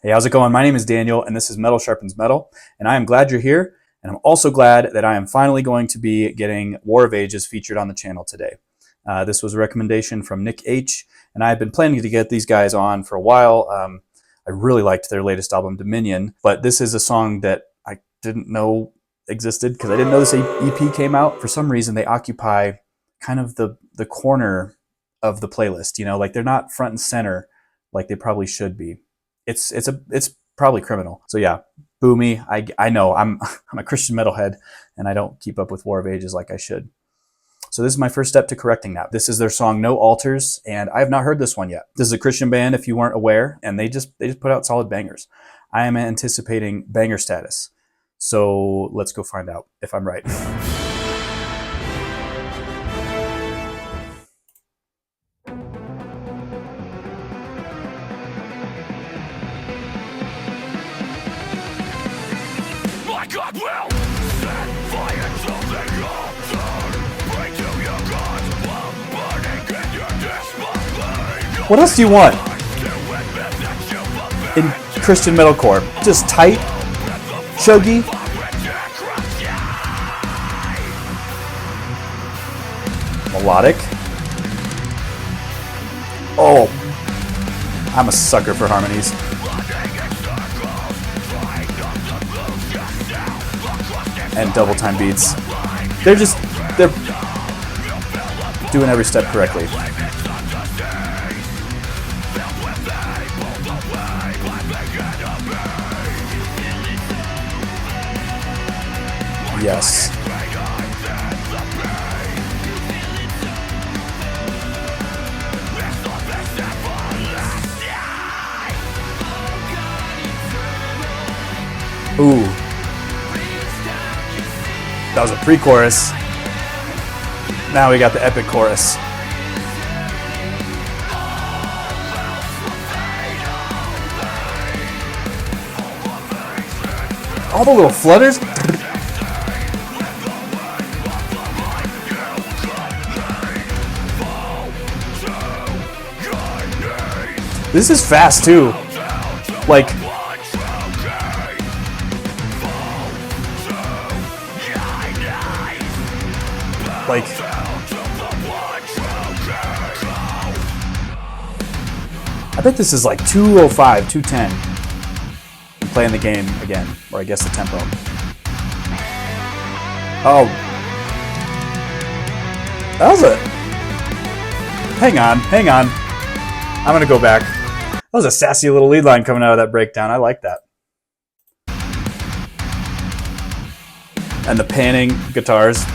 Hey, how's it going? My name is Daniel, and this is Metal Sharpens Metal, and I am glad you're here, and I'm also glad that I am finally going to be getting War of Ages featured on the channel today. This was a recommendation from Nick H, and I have been planning to get these guys on for a while. I really liked their latest album, Dominion, but this is a song that I didn't know existed because I didn't know this EP came out. For some reason, they occupy kind of the corner of the playlist, you know, like they're not front and center like they probably should be. It's probably criminal. So yeah, boo me. I know I'm a Christian metalhead and I don't keep up with War of Ages like I should. So this is my first step to correcting that. This is their song No Altars, and I have not heard this one yet. This is a Christian band if you weren't aware, and they just put out solid bangers. I am anticipating banger status. So let's go find out if I'm right. God will set fire to the altar. Pray to your gods while burning in your disbeliefs. What else do you want in Christian metalcore? Just tight, chuggy. Melodic. Oh, I'm a sucker for harmonies. And double time beats. They're doing every step correctly. Yes. Ooh. That was a pre-chorus. Now we got the epic chorus. All the little flutters. This is fast too. Like, I bet this is like 205, 210. I'm playing the game again, or I guess the tempo. Oh. That was a... Hang on. I'm gonna go back. That was a sassy little lead line coming out of that breakdown. I like that. And the panning guitars.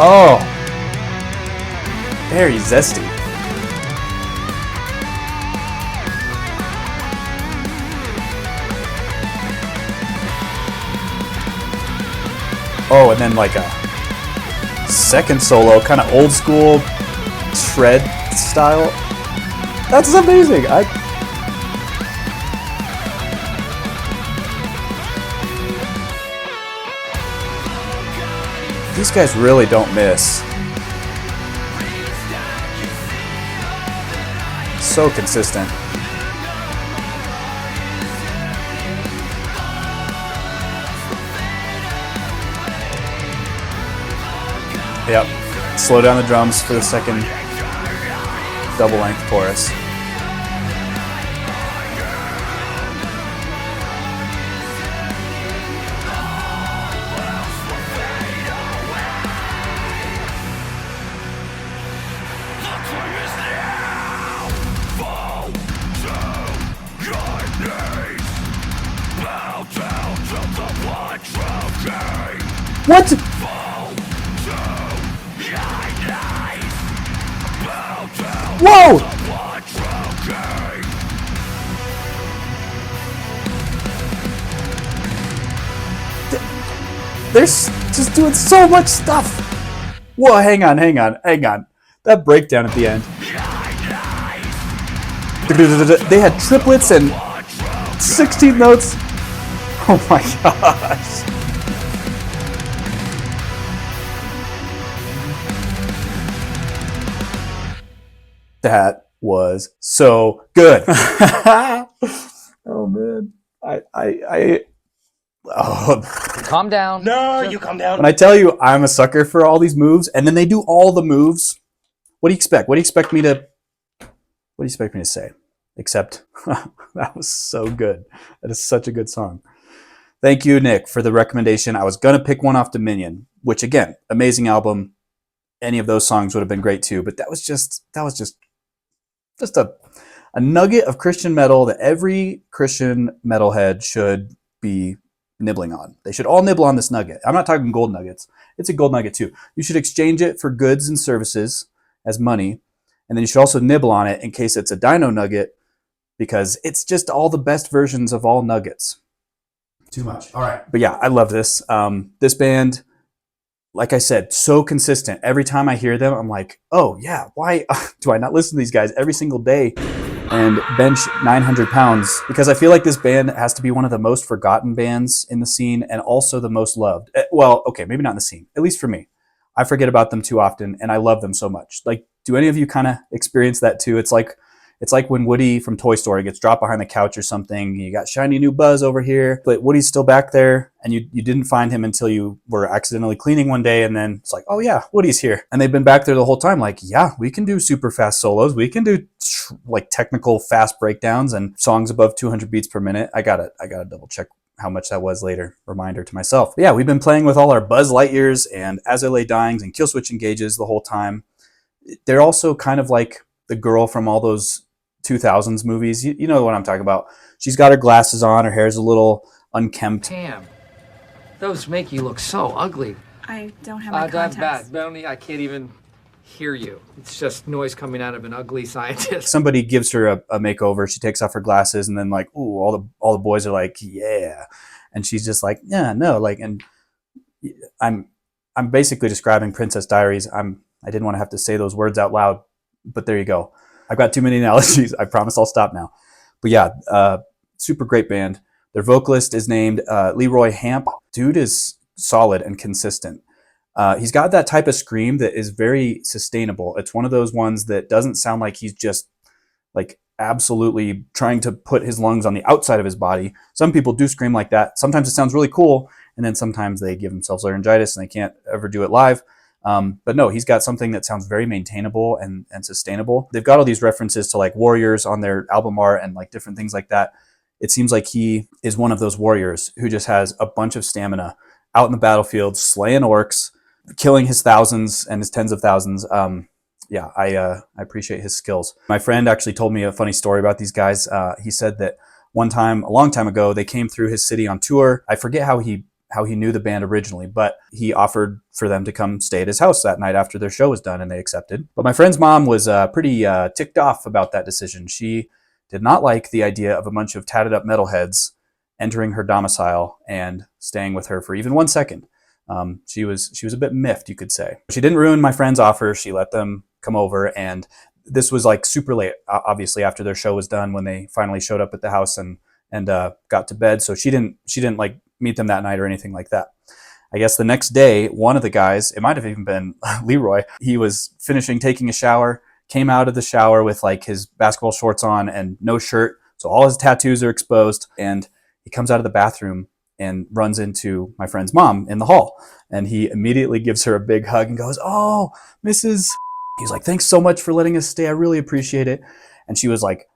Oh, very zesty. Oh, and then like a second solo, kind of old school shred style. That's amazing. These guys really don't miss. So consistent. Yep. Slow down the drums for the second double length chorus. What? Whoa! They're just doing so much stuff. Whoa, hang on. That breakdown at the end. They had triplets and 16 notes. Oh my gosh. That was so good. Oh man, oh. Calm down. No, you calm down. When I tell you I'm a sucker for all these moves, and then they do all the moves, what do you expect? What do you expect me to say? Except that was so good. That is such a good song. Thank you, Nick, for the recommendation. I was gonna pick one off Dominion, which again, amazing album. Any of those songs would have been great too, but that was just a nugget of Christian metal that every Christian metalhead should be nibbling on. They should all nibble on this nugget. I'm not talking gold nuggets. It's a gold nugget too. You should exchange it for goods and services as money, and then you should also nibble on it in case it's a dino nugget, because it's just all the best versions of all nuggets. Too much. All right. But yeah, I love this. This band, like I said, so consistent. Every time I hear them, I'm like, oh yeah, why do I not listen to these guys every single day and bench 900 pounds? Because I feel like this band has to be one of the most forgotten bands in the scene and also the most loved. Well, okay, maybe not in the scene, at least for me. I forget about them too often and I love them so much. Like, do any of you kind of experience that too? It's like when Woody from Toy Story gets dropped behind the couch or something. You got shiny new Buzz over here, but Woody's still back there, and you didn't find him until you were accidentally cleaning one day, and then it's like, oh yeah, Woody's here. And they've been back there the whole time, like, yeah, we can do super fast solos. We can do like technical fast breakdowns and songs above 200 beats per minute. I gotta double check how much that was later. Reminder to myself. But yeah, we've been playing with all our Buzz Lightyears and As I Lay Dyings and Killswitch Engages the whole time. They're also kind of like the girl from all those 2000s movies. You know what I'm talking about. She's got her glasses on, her hair's a little unkempt. Damn, those make you look so ugly. I don't have my That's contacts. bad. Melanie, I can't even hear you. It's just noise coming out of an ugly scientist. Somebody gives her a makeover. She takes off her glasses, and then like, ooh, all the boys are like, yeah, and she's just like, yeah, no, like, and I'm basically describing Princess Diaries. I didn't want to have to say those words out loud, but there you go. I've got too many analogies. I promise I'll stop now. But yeah, super great band. Their vocalist is named Leroy Hamp. Dude is solid and consistent. He's got that type of scream that is very sustainable. It's one of those ones that doesn't sound like he's just like absolutely trying to put his lungs on the outside of his body. Some people do scream like that. Sometimes it sounds really cool, and then sometimes they give themselves laryngitis and they can't ever do it live. But no, he's got something that sounds very maintainable and sustainable. They've got all these references to like warriors on their album art and like different things like that. It seems like he is one of those warriors who just has a bunch of stamina out in the battlefield, slaying orcs, killing his thousands and his tens of thousands. Yeah, I appreciate his skills. My friend actually told me a funny story about these guys. He said that one time, a long time ago, they came through his city on tour. I forget how he knew the band originally, but he offered for them to come stay at his house that night after their show was done, and they accepted. But my friend's mom was pretty ticked off about that decision. She did not like the idea of a bunch of tatted up metalheads entering her domicile and staying with her for even 1 second. She was a bit miffed, you could say. She didn't ruin my friend's offer. She let them come over, and this was like super late, obviously after their show was done, when they finally showed up at the house and got to bed. So she didn't like meet them that night or anything like that. I guess the next day, one of the guys, it might have even been Leroy, he was finishing taking a shower, came out of the shower with like his basketball shorts on and no shirt. So all his tattoos are exposed, and he comes out of the bathroom and runs into my friend's mom in the hall. And he immediately gives her a big hug and goes, oh, Mrs. He's like, thanks so much for letting us stay. I really appreciate it. And she was like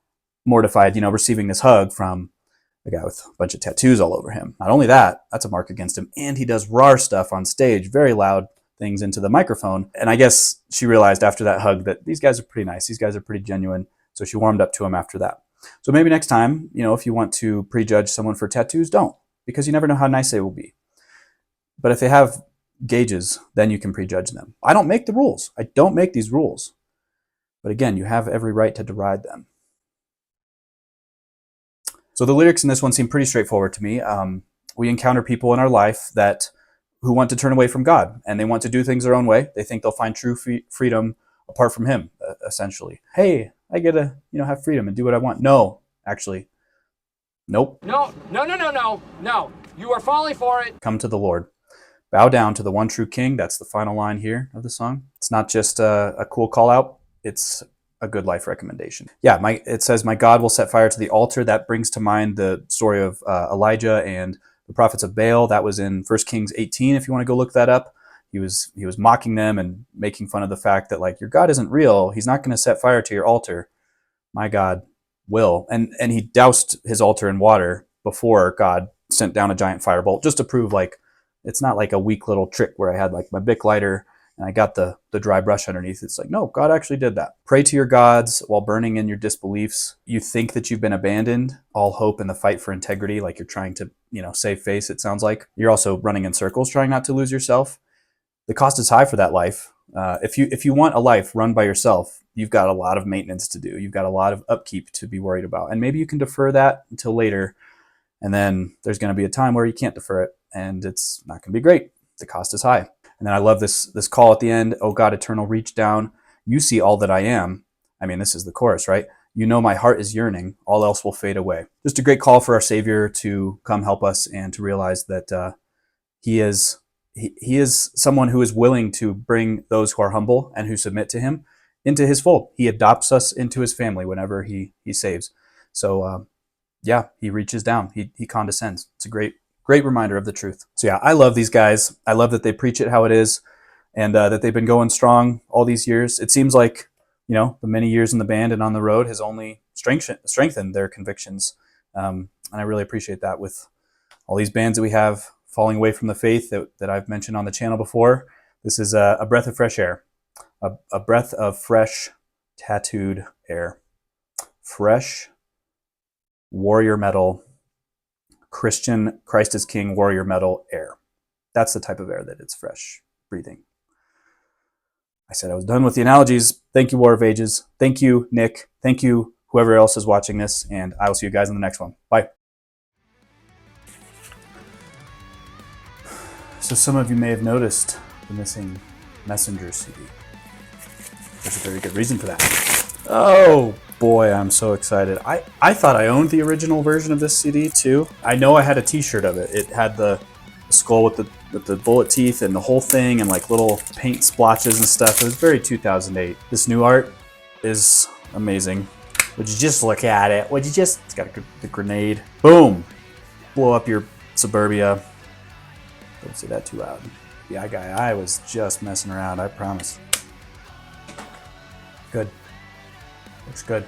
mortified, receiving this hug from a guy with a bunch of tattoos all over him. Not only that, that's a mark against him. And he does rawr stuff on stage, very loud things into the microphone. And I guess she realized after that hug that these guys are pretty nice. These guys are pretty genuine. So she warmed up to him after that. So maybe next time, if you want to prejudge someone for tattoos, don't, because you never know how nice they will be. But if they have gauges, then you can prejudge them. I don't make the rules. I don't make these rules. But again, you have every right to deride them. So the lyrics in this one seem pretty straightforward to me. We encounter people in our life who want to turn away from God, and they want to do things their own way. They think they'll find true freedom apart from Him, essentially. Hey, I get to have freedom and do what I want. No, actually, nope. No. You are falling for it. Come to the Lord. Bow down to the one true King. That's the final line here of the song. It's not just a cool call out. It's a good life recommendation. Yeah, it says, my God will set fire to the altar. That brings to mind the story of Elijah and the prophets of Baal. That was in 1 Kings 18, if you want to go look that up. He was mocking them and making fun of the fact that, like, your God isn't real. He's not going to set fire to your altar. My God will. And he doused his altar in water before God sent down a giant firebolt, just to prove, like, it's not like a weak little trick where I had like my Bic lighter and I got the dry brush underneath. It's like, no, God actually did that. Pray to your gods while burning in your disbeliefs. You think that you've been abandoned, all hope in the fight for integrity, like you're trying to, save face, it sounds like. You're also running in circles trying not to lose yourself. The cost is high for that life. If you want a life run by yourself, you've got a lot of maintenance to do. You've got a lot of upkeep to be worried about. And maybe you can defer that until later. And then there's going to be a time where you can't defer it, and it's not going to be great. The cost is high. And then I love this call at the end. Oh God, eternal, reach down. You see all that I am. I mean, this is the chorus, right? You know my heart is yearning. All else will fade away. Just a great call for our Savior to come help us and to realize that he is someone who is willing to bring those who are humble and who submit to him into his fold. He adopts us into his family whenever he saves. So yeah, he reaches down. He condescends. It's a great reminder of the truth. So yeah, I love these guys. I love that they preach it how it is, and that they've been going strong all these years. It seems like, the many years in the band and on the road has only strengthened their convictions. And I really appreciate that with all these bands that we have falling away from the faith that I've mentioned on the channel before. This is a breath of fresh air, a breath of fresh tattooed air, fresh warrior metal, Christian, Christ is King, warrior metal air. That's the type of air that it's fresh breathing. I said I was done with the analogies. Thank you, War of Ages. Thank you, Nick. Thank you, whoever else is watching this, and I will see you guys in the next one. Bye. So some of you may have noticed the missing Messenger CD. There's a very good reason for that. Oh boy, I'm so excited. I thought I owned the original version of this CD too. I know I had a t-shirt of it. It had the skull with the bullet teeth and the whole thing and like little paint splotches and stuff. It was very 2008. This new art is amazing. Would you just look at it? It's got the grenade. Boom! Blow up your Suburbia. Don't say that too loud. Yeah, I was just messing around, I promise. Good. Looks good.